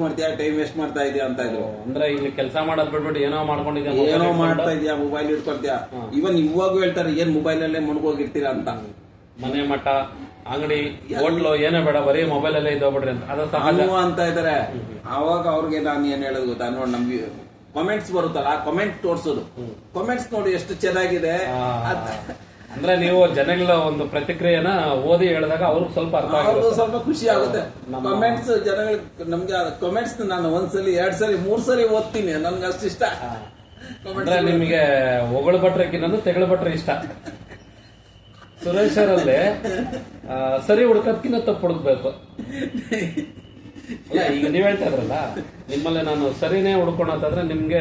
ಮಾಡ್ತಾ ಇದೆಯಾ ಅಂತ ಇದ್ರು. ಅಂದ್ರೆ ಇಲ್ಲಿ ಕೆಲಸ ಮಾಡೋದ್ ಬಿಟ್ಬಿಟ್ಟು ಏನೋ ಮಾಡ್ಕೊಂಡಿದ್ಯಾ, ಏನೋ ಮಾಡ್ತಾ ಇದೆಯಾ, ಮೊಬೈಲ್ ಇಟ್ಕೊಳ್ತೀಯಾ. ಇವನ್ ಇವಾಗ ಹೇಳ್ತಾರೆ ಏನ್ ಮೊಬೈಲ್ ಅಲ್ಲೇ ಮುನ್ಗೋಗಿರ್ತೀರಾ ಅಂತ. ಮನೆ ಮಠ, ಅಂಗಡಿ, ಹೋಟ್ಲು ಏನೇ ಬೇಡ, ಬರೀ ಮೊಬೈಲ್ ಅಲ್ಲೇ ಇದ್ದೋಗ್ಬಿಡ್ರಿ ಅಂತ ಅಂತ ಇದಾರೆ. ಅವಾಗ ಅವ್ರಿಗೆ ನಾನು ಏನ್ ಹೇಳೋದು ಗೊತ್ತಾ, ನೋಡಿ ನಮ್ಗೆ ಕಾಮೆಂಟ್ಸ್ ಬರುತ್ತಲ್ಲ, ಆ ಕಾಮೆಂಟ್ ತೋರ್ಸೋದು. ಕಾಮೆಂಟ್ಸ್ ನೋಡಿ ಎಷ್ಟು ಚೆನ್ನಾಗಿದೆ. ಅಂದ್ರೆ ನೀವು ಜನಗಳ ಒಂದು ಪ್ರತಿಕ್ರಿಯೆನ ಓದಿ ಹೇಳಿದಾಗ ಅವ್ರಿಗೆ ಸ್ವಲ್ಪ ಅರ್ಥ ಆಗುತ್ತೆ, ಸ್ವಲ್ಪ ಖುಷಿ ಆಗುತ್ತೆ. ಕಮೆಂಟ್ಸ್ ಜನಗಳು ನಮ್ಗೆ ಕಮೆಂಟ್ಸ್ ನಾನು 1 ಸಲಿ 2 ಸಲಿ 3 ಸಲಿ ಓದ್ತೀನಿ. ನನ್ಗೆ ಅಷ್ಟು ಇಷ್ಟ. ಅಂದ್ರೆ ನಿಮಗೆ ಹೊಗಳು ಭಟ್ರಕ್ಕಿನ್ನೊಂದು ತೆಗಳು ಭಟ್ರ ಇಷ್ಟ. ಸುರೇಶ್ ಅವರಲ್ಲಿ ಸರಿ ಹುಡ್ಕೋದ್ಕಿನ್ನ ತಪ್ಪು ಹುಡುಕ್ಬೇಕು. ಈಗ ನೀವ್ ಹೇಳ್ತಾ ಇದ್ರಲ್ಲ, ನಿಮ್ಮಲ್ಲಿ ನಾನು ಸರಿನೇ ಹುಡ್ಕೊಳಂತಂದ್ರೆ ನಿಮ್ಗೆ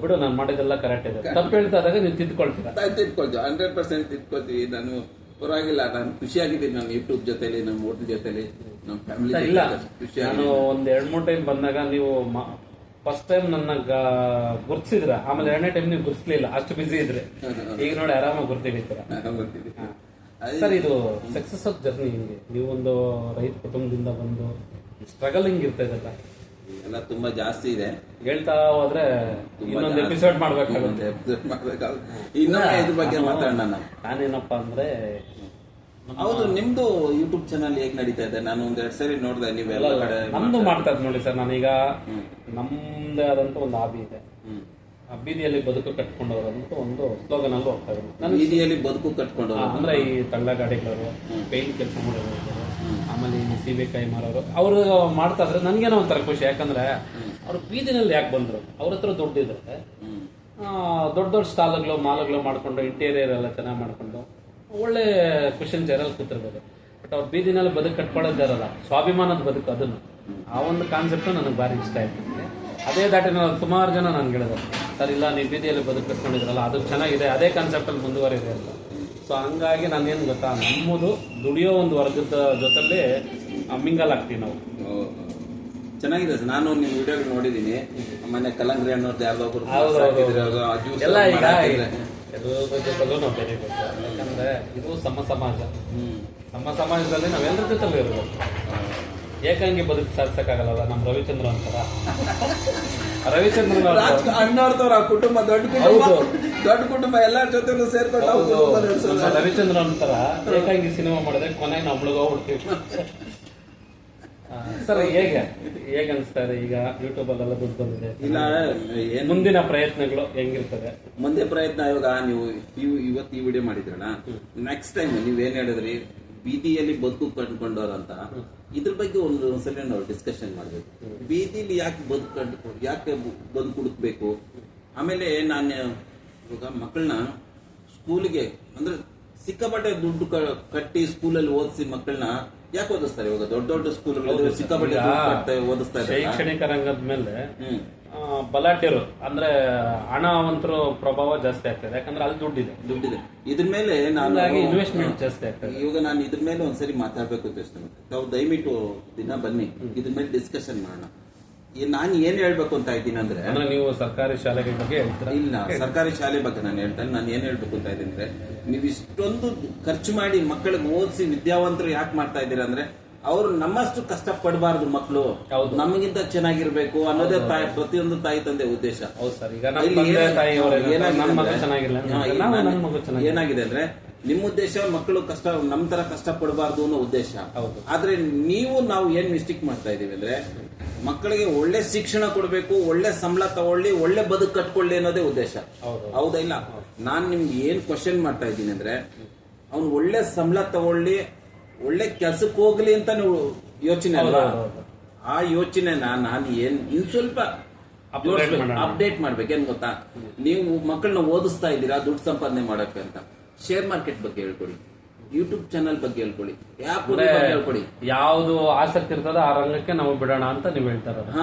ಬಿಡು ನಾನು ಮಾಡಿದೆಲ್ಲ ಕರೆಕ್ಟ್ ಇದೆ. ತಪ್ಪು ಹೇಳ್ತಾ ಇದ್ದಾಗ ನೀವು ತಿದ್ಕೊಳ್ತೀರಾ? 100% ತಿದ್ಕೊಳ್ತೀವಿ. ನಾನು ಪರವಾಗಿಲ್ಲ, ನಾನು ಖುಷಿಯಾಗಿದ್ದೀನಿ. ನಮ್ಮ ಯೂಟ್ಯೂಬ್ ಜೊತೆಲಿ, ನಮ್ಮ ಹೋಟೆಲ್ ಜೊತೆಲಿ, ನಮ್ಮ ಫ್ಯಾಮಿಲಿ ಇಲ್ಲ. ನಾನು ಒಂದ್ 2-3 ಟೈಮ್ ಬಂದಾಗ ನೀವು ಫಸ್ಟ್ ಟೈಮ್ ನನ್ನ ಗುರ್ತಿಸಿದ್ರ, ಆಮೇಲೆ 2ನೇ ಟೈಮ್ ನೀವು ಗುರ್ತಿಸ್ಲಿಲ್ಲ, ಅಷ್ಟು ಬಿಸಿ ಇದ್ರೆ. ಈಗ ನೋಡಿ ಆರಾಮಾಗಿ ಗುರ್ತಿಡಿತೀರ. ಸರ್ ಇದು ಸಕ್ಸಸ್ ಆಫ್ ಜರ್ನಿ ಹಿಂಗೆ ನೀವು ಒಂದು ರೈತ ಕುಟುಂಬದಿಂದ ಬಂದು ಸ್ಟ್ರಗಲಿಂಗ್ ಇರ್ತಾ ಇದೆಲ್ಲ ಎಲ್ಲ ತುಂಬಾ ಜಾಸ್ತಿ ಇದೆ. ಹೇಳ್ತಾ ಹೋದ್ರೆ ಇನ್ನೊಂದು ಎಪಿಸೋಡ್ ಮಾಡ್ಬೇಕಾಗುತ್ತೆ. ಇದ್ರ ಬಗ್ಗೆ ಮಾತಾಡೋಣ. ನಾನೇನಪ್ಪಾ ಅಂದ್ರೆ, ಹೌದು, ನಿಮ್ದು ಯೂಟ್ಯೂಬ್ ಚಾನಲ್ ಹೇಗ್ ನಡೀತಾ ಇದೆ? ನಾನು 1-2 ಸರಿ ನೋಡಿದೆ. ನೀವೆಲ್ಲ ಕಡೆ ನಮ್ದು ಮಾಡ್ತಾ ಇದ್ ನೋಡಿ ಸರ್. ನಾನೀಗ ನಮ್ದೇ ಆದಂತ ಒಂದು ಹಾಬಿ ಇದೆ. ಬೀದಿಯಲ್ಲಿ ಬದುಕು ಕಟ್ಕೊಂಡವ್ರಂತ ಒಂದು ಸ್ಲೋಗನ್ ಅಲ್ಲಿ ಹೋಗ್ತಾ ಇದ್ದೀನಿ. ನಾನು ಬೀದಿಯಲ್ಲಿ ಬದುಕು ಕಟ್ಕೊಂಡವ್ರು ಅಂದ್ರೆ ಈ ತಂಡ ಗಾಡಿಗಳವರು, ಪೇಂಟ್ ಕೆಲಸ ಮಾಡೋರು, ಆಮೇಲೆ ಈ ಸೀಬೆಕಾಯಿ ಮಾರೋರು, ಅವರು ಮಾಡ್ತಾ ಇದ್ರೆ ನನ್ಗೇನೋ ಒಂಥರ ಖುಷಿ. ಯಾಕಂದ್ರೆ ಅವ್ರು ಬೀದಿನಲ್ಲಿ ಯಾಕೆ ಬಂದ್ರು? ಅವ್ರ ಹತ್ರ ದುಡ್ಡಿದ್ರೆ ದೊಡ್ಡ ದೊಡ್ಡ ಸ್ಟಾಲ್ಗಳು, ಮಾಲ್ಗಳು ಮಾಡ್ಕೊಂಡು, ಇಂಟೀರಿಯರ್ ಎಲ್ಲ ಚೆನ್ನಾಗಿ ಮಾಡ್ಕೊಂಡು ಒಳ್ಳೆ ಕ್ವಶನ್ ಚೇರಲ್ಲಿ ಕೂತಿರ್ಬೋದು. ಬಟ್ ಅವ್ರು ಬೀದಿನಲ್ಲಿ ಬದುಕು ಕಟ್ಕೊಳ್ಳೋದಿರಲ್ಲ, ಸ್ವಾಭಿಮಾನದ ಬದುಕು. ಅದನ್ನು ಆ ಒಂದು ಕಾನ್ಸೆಪ್ಟ್ ನನಗೆ ಭಾರಿ ಇಷ್ಟ ಆಯ್ತು. ಅದೇ ದಾಟಿನ ಸುಮಾರು ಜನ ನಾನು ಹೇಳಿದ್ರು, ಸರ್ ಇಲ್ಲ ನೀವು ಬೀದಿಯಲ್ಲಿ ಬದುಕು ಕಟ್ಕೊಂಡಿದ್ರಲ್ಲ, ಅದು ಚೆನ್ನಾಗಿದೆ, ಅದೇ ಕಾನ್ಸೆಪ್ಟಲ್ಲಿ ಮುಂದುವರಿದೆ ಅಂತ. ಸೊ ಹಂಗಾಗಿ ನಾನೇನು ಗೊತ್ತಾ, ನಮ್ಮದು ದುಡಿಯೋ ಒಂದು ವರ್ಗದ ಜೊತೆಲಿ ಮಿಂಗಲ್ ಆಗ್ತೀವಿ ನಾವು. ಚೆನ್ನಾಗಿದೆ ಸರ್. ನಾನು ನಿಮ್ಮ ವಿಡಿಯೋಗಳು ನೋಡಿದ್ದೀನಿ. ಮನೆ ಕಲಂಗ್ರಿ ಅನ್ನೋದು ಯಾವ್ದೊಬ್ರು ಎಲ್ಲ ಈಗ ಎಲ್ಲರ ಜೊತೆಲೂ ನಾವು ಬೆರೀಬೇಕು. ಯಾಕಂದ್ರೆ ಇದು ಸಮಾಜ. ಸಮಾಜದಲ್ಲಿ ನಾವೆಲ್ಲರ ಜೊತೆಲೂ ಇರ್ಬೇಕು. ಏಕಾಂಗಿ ಬದುಕು ಸಾಧಿಸಕ್ಕಾಗಲ್ಲ. ನಮ್ಮ ರವಿಚಂದ್ರ ಅಂತಾರ, ರವಿಚಂದ್ರನ್ ಅಣ್ಣವ್ರ ಕುಟುಂಬ ದೊಡ್ಡ ಕುಟುಂಬ ಎಲ್ಲರ ಜೊತೆಲೂ ಸೇರ್ಕೊಂಡು ರವಿಚಂದ್ರನ್ ಅಂತಾರ ಏಕಾಂಗಿ ಸಿನಿಮಾ ಮಾಡಿದ್ರೆ ಕೊನೆಗೆ ನಾವು ಮುಳುಗೋಗ್ಬಿಡ್ತೀವಿ. ಸರ್ ಹೇಗೆ ಅನಿಸ್ತಾ ಇದೆ ಈಗ ಯೂಟ್ಯೂಬ್ ಅಲ್ಲೆಲ್ಲ ದುಡ್ಡು ಬಂದಿದೆ? ಇಲ್ಲ ಏನು ಮುಂದಿನ ಪ್ರಯತ್ನಗಳು ಹೆಂಗಿರ್ತದೆ? ಮುಂದೆ ಪ್ರಯತ್ನ ಇವಾಗ ನೀವು ಇವತ್ತು ಈ ವಿಡಿಯೋ ಮಾಡಿದ್ರಣ, ನೆಕ್ಸ್ಟ್ ಟೈಮ್ ನೀವೇನ್ ಹೇಳಿದ್ರಿ ಬೀದಿಯಲ್ಲಿ ಬದುಕು ಕಂಡುಕೊಂಡವ್ರಂತ, ಇದ್ರ ಬಗ್ಗೆ ಒಂದ್ಸಲ ನಾವು ಡಿಸ್ಕಷನ್ ಮಾಡ್ಬೇಕು. ಬೀದಿಲಿ ಯಾಕೆ ಬದುಕು ಹುಡುಕ್ಬೇಕು? ಆಮೇಲೆ ನಾನು ಇವಾಗ ಮಕ್ಕಳನ್ನ ಸ್ಕೂಲಿಗೆ ಅಂದ್ರೆ ಸಿಕ್ಕಾಪಟ್ಟೆ ದುಡ್ಡು ಕಟ್ಟಿ ಸ್ಕೂಲಲ್ಲಿ ಓದಿಸಿ ಮಕ್ಕಳನ್ನ ಯಾಕೆ ಓದಿಸ್ತಾರೆ? ಇವಾಗ ದೊಡ್ಡ ದೊಡ್ಡ ಸ್ಕೂಲ್ಗಳು ಸಿಕ್ಕಾಪಟ್ಟೆ ಓದಿಸ್ತಾ ಇದ್ದಾರೆ. ಶೈಕ್ಷಣಿಕ ರಂಗದ ಮೇಲೆ ಬಲಾಢ್ಯರು ಅಂದ್ರೆ ಹಣವಂತರು ಪ್ರಭಾವ ಜಾಸ್ತಿ ಆಗ್ತದೆ, ಯಾಕಂದ್ರೆ ಅಲ್ಲಿ ದುಡ್ಡಿದೆ. ಇದ್ರ ಮೇಲೆ ನಾನು ಇನ್ವೆಸ್ಟ್ಮೆಂಟ್ ಜಾಸ್ತಿ ಆಗ್ತದೆ. ಇವಾಗ ನಾನು ಇದ್ರ ಮೇಲೆ ಒಂದ್ಸರಿ ಮಾತಾಡ್ಬೇಕು ಅಂತ ಯೋಚನೆ ಮಾಡ್ತೀನಿ. ತಾವು ದಯವಿಟ್ಟು ದಿನ ಬನ್ನಿ, ಇದ್ರ ಮೇಲೆ ಡಿಸ್ಕಷನ್ ಮಾಡೋಣ. ನಾನು ಏನ್ ಹೇಳ್ಬೇಕು ಅಂತ ಇದ್ದೀನಿ ಅಂದ್ರೆ, ನೀವು ಸರ್ಕಾರಿ ಶಾಲೆಗಳ ಬಗ್ಗೆ ಹೇಳ್ತೀರಾ? ಇಲ್ಲ, ಸರ್ಕಾರಿ ಶಾಲೆ ಬಗ್ಗೆ ನಾನು ಹೇಳ್ತೇನೆ. ನಾನು ಏನ್ ಹೇಳ್ಬೇಕು ಅಂತ ಇದ್ದೀನಿ ಅಂದ್ರೆ, ನೀವು ಇಷ್ಟೊಂದು ಖರ್ಚು ಮಾಡಿ ಮಕ್ಕಳಿಗೆ ಓದಿಸಿ ವಿದ್ಯಾವಂತರು ಯಾಕೆ ಮಾಡ್ತಾ ಇದ್ದೀರಾ ಅಂದ್ರೆ, ಅವ್ರು ನಮ್ಮಷ್ಟು ಕಷ್ಟ ಪಡಬಾರ್ದು, ಮಕ್ಕಳು ನಮಗಿಂತ ಚೆನ್ನಾಗಿರ್ಬೇಕು ಅನ್ನೋದೇ ಪ್ರತಿಯೊಂದು ತಾಯಿ ತಂದೆ ಉದ್ದೇಶ. ಏನಾಗಿದೆ ಅಂದ್ರೆ, ನಿಮ್ಮ ಉದ್ದೇಶ ಮಕ್ಕಳು ಕಷ್ಟ ನಮ್ ತರ ಕಷ್ಟ ಪಡಬಾರ್ದು ಅನ್ನೋ ಉದ್ದೇಶ. ಆದ್ರೆ ನಾವು ಏನ್ ಮಿಸ್ಟೇಕ್ ಮಾಡ್ತಾ ಇದೀವಿ ಅಂದ್ರೆ, ಮಕ್ಕಳಿಗೆ ಒಳ್ಳೆ ಶಿಕ್ಷಣ ಕೊಡ್ಬೇಕು, ಒಳ್ಳೆ ಸಂಬಳ ತಗೊಳ್ಳಿ, ಒಳ್ಳೆ ಬದುಕು ಕಟ್ಕೊಳ್ಳಿ ಅನ್ನೋದೇ ಉದ್ದೇಶ. ಹೌದಾ? ಇಲ್ಲ, ನಾನ್ ನಿಮ್ಗೆ ಏನ್ ಕ್ವಶನ್ ಮಾಡ್ತಾ ಇದ್ದೀನಿ ಅಂದ್ರೆ, ಅವ್ನು ಒಳ್ಳೆ ಸಂಬಳ ತಗೊಳ್ಳಿ, ಒಳ್ಳೆ ಕೆಲ್ಸಕ್ಕೆ ಹೋಗ್ಲಿ ಅಂತ ನೀವು ಯೋಚನೆ ಅಲ್ಲ. ಆ ಯೋಚನೆನ ನಾನು ಇನ್ ಸ್ವಲ್ಪ ಅಪ್ಡೇಟ್ ಮಾಡ್ಬೇಕೇನ್ ಗೊತ್ತಾ? ನೀವು ಮಕ್ಕಳನ್ನ ಓದಿಸ್ತಾ ಇದ್ದೀರಾ ದುಡ್ಡು ಸಂಪಾದನೆ ಮಾಡಕ್ಕೆ ಅಂತ, ಶೇರ್ ಮಾರ್ಕೆಟ್ ಬಗ್ಗೆ ಹೇಳ್ಕೊಡಿ, ಯೂಟ್ಯೂಬ್ ಚಾನಲ್ ಬಗ್ಗೆ ಹೇಳ್ಕೊಡಿ, ಆ್ಯಪ್ ಬಗ್ಗೆ ಹೇಳ್ಕೊಡಿ. ಯಾವ್ದು ಆಸಕ್ತಿ ಇರ್ತದ ಆ ರಂಗಕ್ಕೆ ನಾವು ಬಿಡೋಣ ಅಂತ ನೀವು ಹೇಳ್ತಾರ.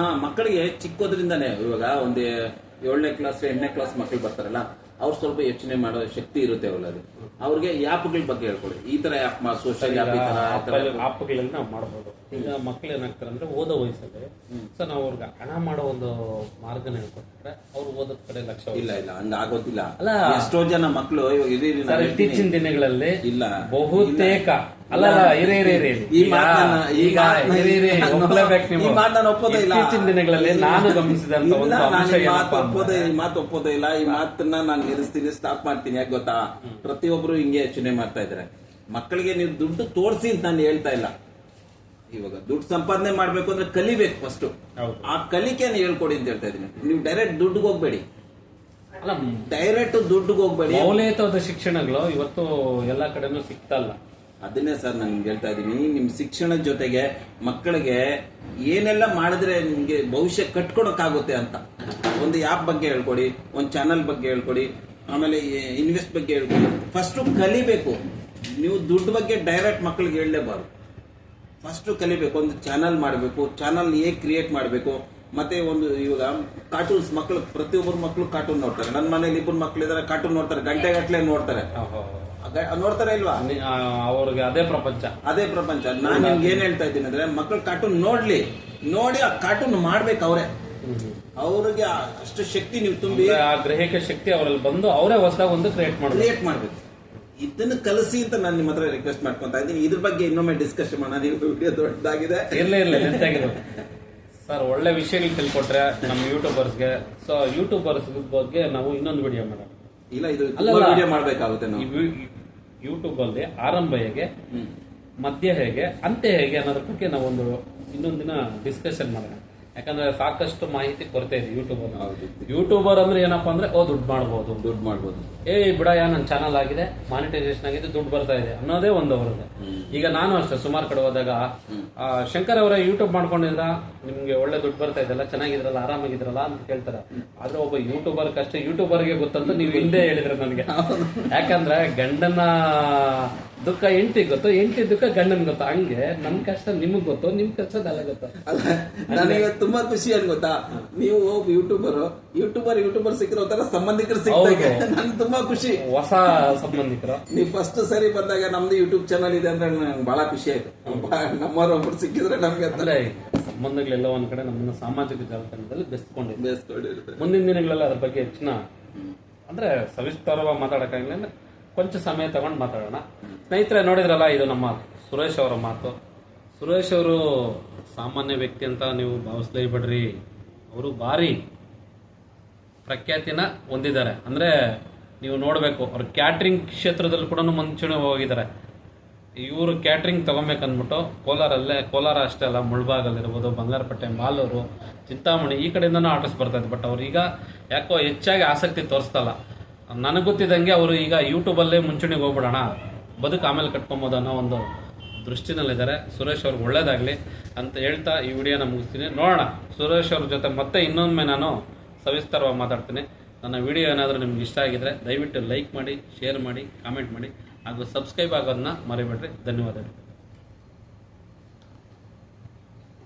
ಮಕ್ಕಳಿಗೆ ಚಿಕ್ಕೋದ್ರಿಂದಾನೆ, ಇವಾಗ ಒಂದು 7ನೇ ಕ್ಲಾಸ್ 8ನೇ ಕ್ಲಾಸ್ ಮಕ್ಕಳು ಬರ್ತಾರಲ್ಲ, ಅವ್ರು ಸ್ವಲ್ಪ ಯೋಚನೆ ಮಾಡೋ ಶಕ್ತಿ ಇರುತ್ತೆ ಅವರಲ್ಲಿ. ಅವ್ರಿಗೆ ಆ್ಯಪ್ಗಳ ಬಗ್ಗೆ ಹೇಳ್ಕೊಡಿ. ಈ ತರ ಆ್ಯಪ್, ಸೋಷಿಯಲ್ ಆ್ಯಪ್ಗಳಲ್ಲಿ ನಾವು ಮಾಡ್ಬೋದು. ಈಗ ಮಕ್ಳು ಏನಾಗ್ತಾರೆ ಅಂದ್ರೆ, ಓದೋ ವಯಸ್ಸಲ್ಲಿ ಸೊ ನಾವು ಅವ್ರಿಗೆ ಹಣ ಮಾಡೋ ಒಂದು ಮಾರ್ಗನ ಹೇಳ್ಕೊಟ್ರೆ ಅವ್ರು ಓದೋದ್ ಕಡೆ ಲಕ್ಷ್ಯ. ಇಲ್ಲ ಹಂಗ ಆಗೋದಿಲ್ಲ. ಅಲ್ಲ, ಎಷ್ಟೋ ಜನ ಮಕ್ಕಳು ಇತ್ತೀಚಿನ ದಿನಗಳಲ್ಲಿ ಇಲ್ಲ ಬಹುತೇಕ ಅಲ್ಲ ಇತ್ತೀಚಿನ ದಿನಗಳಲ್ಲಿ ನಾನು ಗಮನಿಸಿದಂತ ಒಂದು ಮಾತು ಒಪ್ಪೋದೇ ಇಲ್ಲ. ಈ ಮಾತನ್ನ ನಾನು ನಿಲ್ಲಿಸ್ತೀನಿ, ಸ್ಟಾಪ್ ಮಾಡ್ತೀನಿ. ಯಾಕೆ ಗೊತ್ತಾ? ಪ್ರತಿಯೊಬ್ರು ಹಿಂಗೆ ಯೋಚನೆ ಮಾಡ್ತಾ ಇದಾರೆ. ಮಕ್ಕಳಿಗೆ ನೀವು ದುಡ್ಡು ತೋರಿಸಿ ಅಂತ ನಾನು ಹೇಳ್ತಾ ಇಲ್ಲ. ಇವಾಗ ದುಡ್ಡು ಸಂಪಾದನೆ ಮಾಡ್ಬೇಕು ಅಂದ್ರೆ ಕಲಿಬೇಕು ಫಸ್ಟ್. ಆ ಕಲಿಕೆನ ಹೇಳ್ಕೊಡಿ ಅಂತ ಹೇಳ್ತಾ ಇದೀನಿ. ನೀವು ಡೈರೆಕ್ಟ್ ದುಡ್ಡಿಗೆ ಹೋಗ್ಬೇಡಿ. ಅಲ್ಲ, ಡೈರೆಕ್ಟ್ ದುಡ್ಡಿಗೆ ಹೋಗ್ಬೇಡಿ. ಮೌಲ್ಯಯುತವಾದ ಶಿಕ್ಷಣಗಳು ಇವತ್ತು ಎಲ್ಲಾ ಕಡೆನೂ ಸಿಗ್ತಲ್ಲ. ಅದನ್ನೇ ಸರ್ ನಾನು ಹೇಳ್ತಾ ಇದ್ದೀನಿ. ನಿಮ್ ಶಿಕ್ಷಣದ ಜೊತೆಗೆ ಮಕ್ಕಳಿಗೆ ಏನೆಲ್ಲ ಮಾಡಿದ್ರೆ ನಿಮ್ಗೆ ಭವಿಷ್ಯ ಕಟ್ಕೊಡಕ್ಕಾಗುತ್ತೆ ಅಂತ ಒಂದು ಆ್ಯಪ್ ಬಗ್ಗೆ ಹೇಳ್ಕೊಡಿ, ಒಂದು ಚಾನಲ್ ಬಗ್ಗೆ ಹೇಳ್ಕೊಡಿ, ಆಮೇಲೆ ಇನ್ವೆಸ್ಟ್ ಬಗ್ಗೆ ಹೇಳ್ಕೊಡಿ. ಫಸ್ಟ್ ಕಲಿಬೇಕು. ನೀವು ದುಡ್ಡು ಬಗ್ಗೆ ಡೈರೆಕ್ಟ್ ಮಕ್ಕಳಿಗೆ ಹೇಳಲೇಬಾರ್ದು. ಫಸ್ಟ್ ಕಲಿಬೇಕು. ಒಂದು ಚಾನಲ್ ಮಾಡಬೇಕು, ಚಾನಲ್ ಹೇಗೆ ಕ್ರಿಯೇಟ್ ಮಾಡಬೇಕು. ಮತ್ತೆ ಒಂದು ಇವಾಗ ಕಾರ್ಟೂನ್ಸ್, ಮಕ್ಕಳು ಪ್ರತಿಯೊಬ್ಬರು ಮಕ್ಕಳು ಕಾರ್ಟೂನ್ ನೋಡ್ತಾರೆ. ನನ್ನ ಮನೇಲಿ 2 ಮಕ್ಕಳು ಇದಾರೆ, ಕಾರ್ಟೂನ್ ನೋಡ್ತಾರೆ, ಗಂಟೆಗಟ್ಟಲೆ ನೋಡ್ತಾರೆ. ನೋಡ್ತಾರೆ ಇಲ್ವಾ? ಅವ್ರಿಗೆ ಅದೇ ಪ್ರಪಂಚ. ನಾನು ನಿಮ್ಗೆ ಏನ್ ಹೇಳ್ತಾ ಇದ್ದೀನಿ ಅಂದ್ರೆ, ಮಕ್ಕಳು ಕಾರ್ಟೂನ್ ನೋಡಿ ಆ ಕಾರ್ಟೂನ್ ಮಾಡ್ಬೇಕು ಅವರೇ. ಅವ್ರಿಗೆ ಅಷ್ಟು ಶಕ್ತಿ ನೀವು ತುಂಬಿ, ಆ ಗ್ರಹಿಕೆ ಶಕ್ತಿ ಅವರಲ್ಲಿ ಬಂದು ಅವರೇ ಹೊಸದಾಗಿ ಒಂದು ಕ್ರಿಯೇಟ್ ಮಾಡ್ಬೇಕು. ಇದನ್ನು ಕಲಿಸಿ ಅಂತ ನಾನು ನಿಮ್ಮ ಹತ್ರ ರಿಕ್ವೆಸ್ಟ್ ಮಾಡ್ಕೊಂತ ಇದ್ದೀನಿ. ಇದ್ರ ಬಗ್ಗೆ ಇನ್ನೊಮ್ಮೆ ಡಿಸ್ಕಷನ್ ಮಾಡೋಣ. ನೀವು ವಿಡಿಯೋ ದೊಡ್ಡದಾಗಿದೆ. ಸರ್, ಒಳ್ಳೆ ವಿಷಯಗಳು ತಿಳ್ಕೊಟ್ರೆ ನಮ್ಮ ಯೂಟ್ಯೂಬರ್ಸ್ಗೆ. ಸೊ ಯೂಟ್ಯೂಬರ್ಸ್ ಬಗ್ಗೆ ನಾವು ಇನ್ನೊಂದು ವಿಡಿಯೋ ಮಾಡೋಣ. ಇಲ್ಲ, ಇದು ವಿಡಿಯೋ ಮಾಡ್ಬೇಕಾಗುತ್ತೆ. ನಾವು ಯೂಟ್ಯೂಬ್ ಅಲ್ಲಿ ಆರಂಭ ಹೇಗೆ, ಮಧ್ಯ ಹೇಗೆ, ಅಂತ್ಯ ಹೇಗೆ ಅನ್ನೋದ್ರ ಬಗ್ಗೆ ನಾವೊಂದು ಇನ್ನೊಂದು ದಿನ ಡಿಸ್ಕಷನ್ ಮಾಡೋಣ. ಯಾಕಂದ್ರೆ ಸಾಕಷ್ಟು ಮಾಹಿತಿ ಕೊರತೆ ಇದೆ ಯೂಟ್ಯೂಬರ್ ಅಂದ್ರೆ ಏನಪ್ಪಾ ಅಂದ್ರೆ, ದುಡ್ಡು ಮಾಡ್ಬೋದು, ಬಿಡಯ್ಯ ನನ್ನ ಚಾನಲ್ ಆಗಿದೆ, ಮಾನಿಟೈಸೇಷನ್ ಆಗಿದೆ, ದುಡ್ಡು ಬರ್ತಾ ಇದೆ ಅನ್ನೋದೇ ಒಂದು ಅವರದ್ದು. ಈಗ ನಾನು ಅಷ್ಟೇ ಸುಮಾರು ಕಡೆ ಹೋದಾಗ, ಶಂಕರ್ ಅವರ ಯೂಟ್ಯೂಬ್ ಮಾಡ್ಕೊಂಡಿದ್ರ, ನಿಮ್ಗೆ ಒಳ್ಳೆ ದುಡ್ಡು ಬರ್ತಾ ಇದೆಲ್ಲ, ಚೆನ್ನಾಗಿದ್ರಲ್ಲ, ಆರಾಮಾಗಿದ್ರಲ್ಲ ಅಂತ ಕೇಳ್ತಾರೆ. ಆದ್ರೆ ಒಬ್ಬ ಯೂಟ್ಯೂಬರ್ಗೆ ಯೂಟ್ಯೂಬರ್ಗೆ ಗೊತ್ತಂತ ನೀವು ಹಿಂದೆ ಹೇಳಿದ್ರೆ ನನಗೆ. ಯಾಕಂದ್ರೆ ಗಂಡನ ದುಃಖ ಹೆಂಡತಿ ಗೊತ್ತು, ಹೆಂಡತಿ ದುಃಖ ಗಂಡನ್ ಗೊತ್ತು. ಹಂಗೆ ನಮ್ ಕಷ್ಟ ನಿಮಗ್ ಗೊತ್ತು, ನಿಮ್ ಕಷ್ಟ ನನಗೆ ಗೊತ್ತು. ನನಗೆ ತುಂಬಾ ಖುಷಿ ಏನ್ ಗೊತ್ತಾ, ನೀವು ಯೂಟ್ಯೂಬರ್ ಸಿಕ್ಕಿರೋ ತರ ಸಂಬಂಧಿಕರು ಸಿಕ್ಕಿದಾಗ ನನ್ಗೆ ತುಂಬಾ ಖುಷಿ. ಹೊಸ ಸಂಬಂಧಿಕರು ನೀವು ಫಸ್ಟ್ ಸರಿ ಬಂದಾಗ ನಮ್ದು ಯೂಟ್ಯೂಬ್ ಚಾನಲ್ ಇದೆ ಅಂದ್ರೆ ನಂಗೆ ಬಹಳ ಖುಷಿ ಆಯ್ತು. ನಮ್ಮವರೊಬ್ರು ಸಿಕ್ಕಿದ್ರೆ ನಮ್ಗೆ ಅಂದ್ರೆ ಸಂಬಂಧಗಳೆಲ್ಲ ಒಂದ್ ಕಡೆ ನಮ್ಮನ್ನ ಸಾಮಾಜಿಕ ಜಾಲತಾಣದಲ್ಲಿ ಬೆಸ್ಕೊಂಡಿರುತ್ತೆ. ಮುಂದಿನ ದಿನಗಳಲ್ಲಿ ಅದ್ರ ಬಗ್ಗೆ ಹೆಚ್ಚಿನ ಅಂದ್ರೆ ಸವಿಸ್ತಾರವಾಗಿ ಮಾತಾಡಕ್ಕಾಗಿಲ್ಲ ಅಂದ್ರೆ ಕೊಂಚ ಸಮಯ ತಗೊಂಡು ಮಾತಾಡೋಣ. ಸ್ನೇಹಿತರೆ, ನೋಡಿದ್ರಲ್ಲ, ಇದು ನಮ್ಮ ಸುರೇಶ್ ಅವರ ಮಾತು. ಸುರೇಶ್ ಅವರು ಸಾಮಾನ್ಯ ವ್ಯಕ್ತಿ ಅಂತ ನೀವು ಭಾವಿಸ್ಲೇಬೇಡ್ರಿ. ಅವರು ಭಾರಿ ಪ್ರಖ್ಯಾತಿನ ಹೊಂದಿದ್ದಾರೆ. ಅಂದ್ರೆ ನೀವು ನೋಡಬೇಕು, ಅವ್ರು ಕ್ಯಾಟ್ರಿಂಗ್ ಕ್ಷೇತ್ರದಲ್ಲಿ ಕೂಡ ಮುಂಚೂಣಿ ಹೋಗಿದ್ದಾರೆ. ಇವರು ಕ್ಯಾಟ್ರಿಂಗ್ ತೊಗೊಬೇಕಂದ್ಬಿಟ್ಟು ಕೋಲಾರ ಅಷ್ಟೇ ಅಲ್ಲ, ಮುಳ್ಬಾಗಲ್ಲಿರ್ಬೋದು, ಬಂಗಾರಪೇಟೆ, ಮಾಲೂರು, ಚಿಂತಾಮಣಿ ಈ ಕಡೆಯಿಂದನೂ ಆರ್ಡರ್ಸ್ ಬರ್ತಾಯಿದೆ. ಬಟ್ ಅವ್ರು ಈಗ ಯಾಕೋ ಹೆಚ್ಚಾಗಿ ಆಸಕ್ತಿ ತೋರಿಸ್ತಲ್ಲ. ನನಗೆ ಗೊತ್ತಿದ್ದಂಗೆ ಅವರು ಈಗ ಯೂಟ್ಯೂಬಲ್ಲೇ ಮುಂಚೂಣಿಗೆ ಹೋಗ್ಬಿಡೋಣ, ಬದುಕು ಆಮೇಲೆ ಕಟ್ಕೊಬೋದು ಅನ್ನೋ ಒಂದು ದೃಷ್ಟಿನಲ್ಲಿದ್ದಾರೆ. ಸುರೇಶ್ ಅವ್ರಿಗೆ ಒಳ್ಳೇದಾಗಲಿ ಅಂತ ಹೇಳ್ತಾ ಈ ವಿಡಿಯೋನ ಮುಗಿಸ್ತೀನಿ. ನೋಡೋಣ, ಸುರೇಶ್ ಅವ್ರ ಜೊತೆ ಮತ್ತೆ ಇನ್ನೊಮ್ಮೆ ನಾನು ಸವಿಸ್ತಾರವಾಗಿ ಮಾತಾಡ್ತೀನಿ. ನನ್ನ ವಿಡಿಯೋ ಏನಾದರೂ ನಿಮ್ಗೆ ಇಷ್ಟ ಆಗಿದ್ರೆ ದಯವಿಟ್ಟು ಲೈಕ್ ಮಾಡಿ, ಶೇರ್ ಮಾಡಿ, ಕಾಮೆಂಟ್ ಮಾಡಿ ಹಾಗೂ ಸಬ್ಸ್ಕ್ರೈಬ್ ಆಗೋದನ್ನ ಮರಿಬೇಡ್ರಿ. ಧನ್ಯವಾದಗಳು.